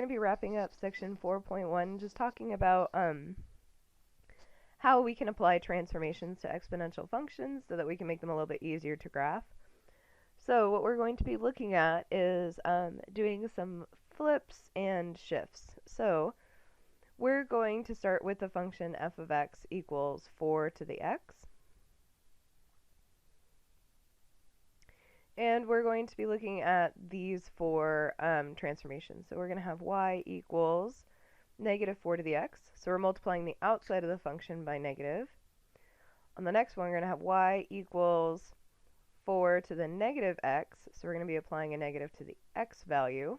to be wrapping up section 4.1, just talking about how we can apply transformations to exponential functions so that we can make them a little bit easier to graph. So what we're going to be looking at is doing some flips and shifts. So we're going to start with the function f of x equals 4 to the x. And we're going to be looking at these four transformations. So we're going to have y equals negative 4 to the x. So we're multiplying the outside of the function by negative. On the next one, we're going to have y equals 4 to the negative x. So we're going to be applying a negative to the x value.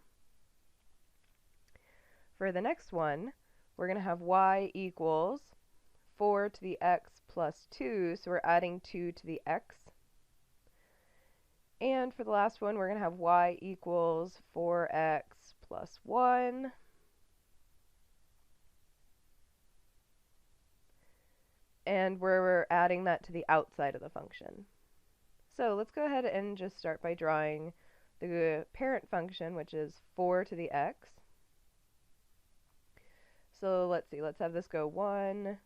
For the next one, we're going to have y equals 4 to the x plus 2. So we're adding 2 to the x. And for the last one, we're going to have y equals 4x plus 1. And we're adding that to the outside of the function. So let's go ahead and just start by drawing the parent function, which is 4 to the x. So let's see, let's have this go 1,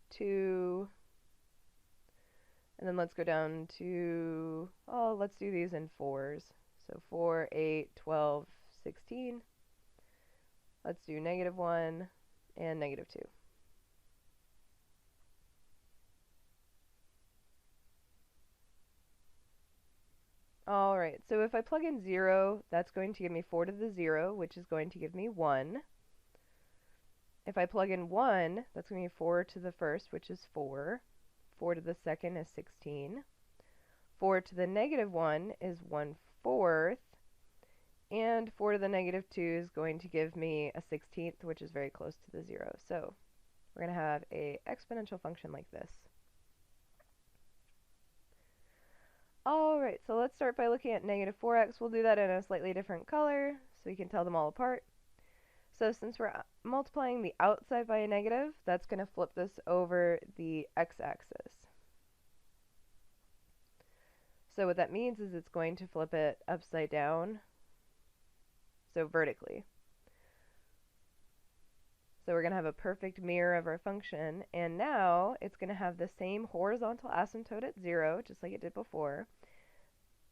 2, and then let's go down to, oh, let's do these in 4s. So 4, 8, 12, 16. Let's do negative 1 and negative 2. Alright, so if I plug in 0, that's going to give me 4 to the 0, which is going to give me 1. If I plug in 1, that's going to be 4 to the first, which is 4. 4 to the second is 16. 4 to the negative 1 is 1/4. And 4 to the negative 2 is going to give me a 16th, which is very close to the 0. So we're going to have an exponential function like this. Alright, so let's start by looking at negative 4x. We'll do that in a slightly different color so we can tell them all apart. So since we're multiplying the outside by a negative, that's going to flip this over the x-axis. So what that means is it's going to flip it upside down, so vertically. So we're going to have a perfect mirror of our function, and now it's going to have the same horizontal asymptote at 0, just like it did before.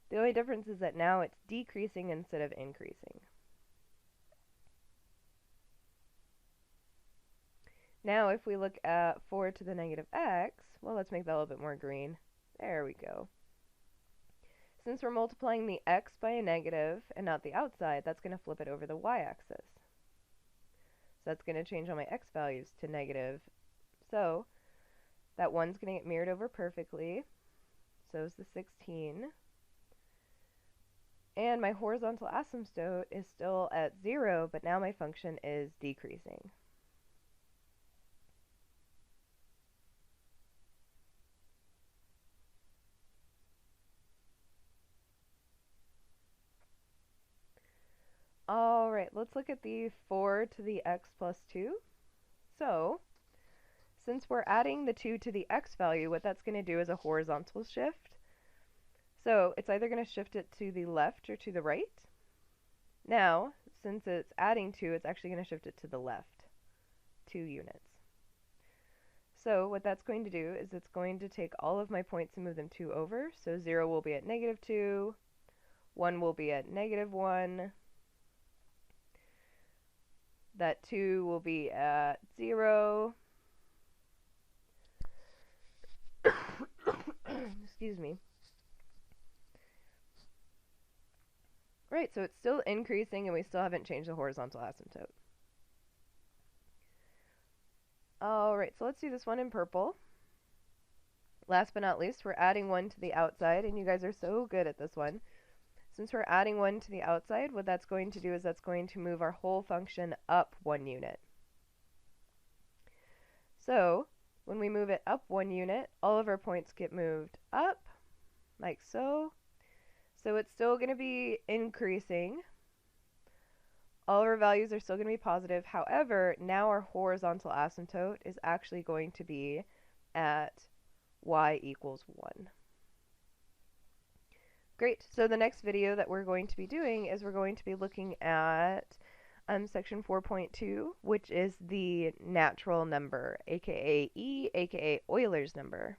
The only difference is that now it's decreasing instead of increasing. Now if we look at 4 to the negative x, well, let's make that a little bit more green. There we go. Since we're multiplying the x by a negative and not the outside, that's going to flip it over the y-axis. So that's going to change all my x values to negative. So that 1's going to get mirrored over perfectly. So is the 16. And my horizontal asymptote is still at 0, but now my function is decreasing. Alright, let's look at the 4 to the x plus 2. So, since we're adding the 2 to the x value, what that's going to do is a horizontal shift. So, it's either going to shift it to the left or to the right. Now, since it's adding 2, it's actually going to shift it to the left, 2 units. So, what that's going to do is it's going to take all of my points and move them 2 over. So, 0 will be at negative 2, 1 will be at negative 1, that 2 will be at 0. Excuse me. Right, so it's still increasing and we still haven't changed the horizontal asymptote. Alright, so let's do this one in purple. Last but not least, we're adding 1 to the outside, and you guys are so good at this one. Since we're adding 1 to the outside, what that's going to do is that's going to move our whole function up 1 unit. So, when we move it up 1 unit, all of our points get moved up, like so. So it's still going to be increasing. All of our values are still going to be positive. However, now our horizontal asymptote is actually going to be at y equals 1. Great, so the next video that we're going to be doing is we're going to be looking at section 4.2, which is the natural number, aka E, aka Euler's number.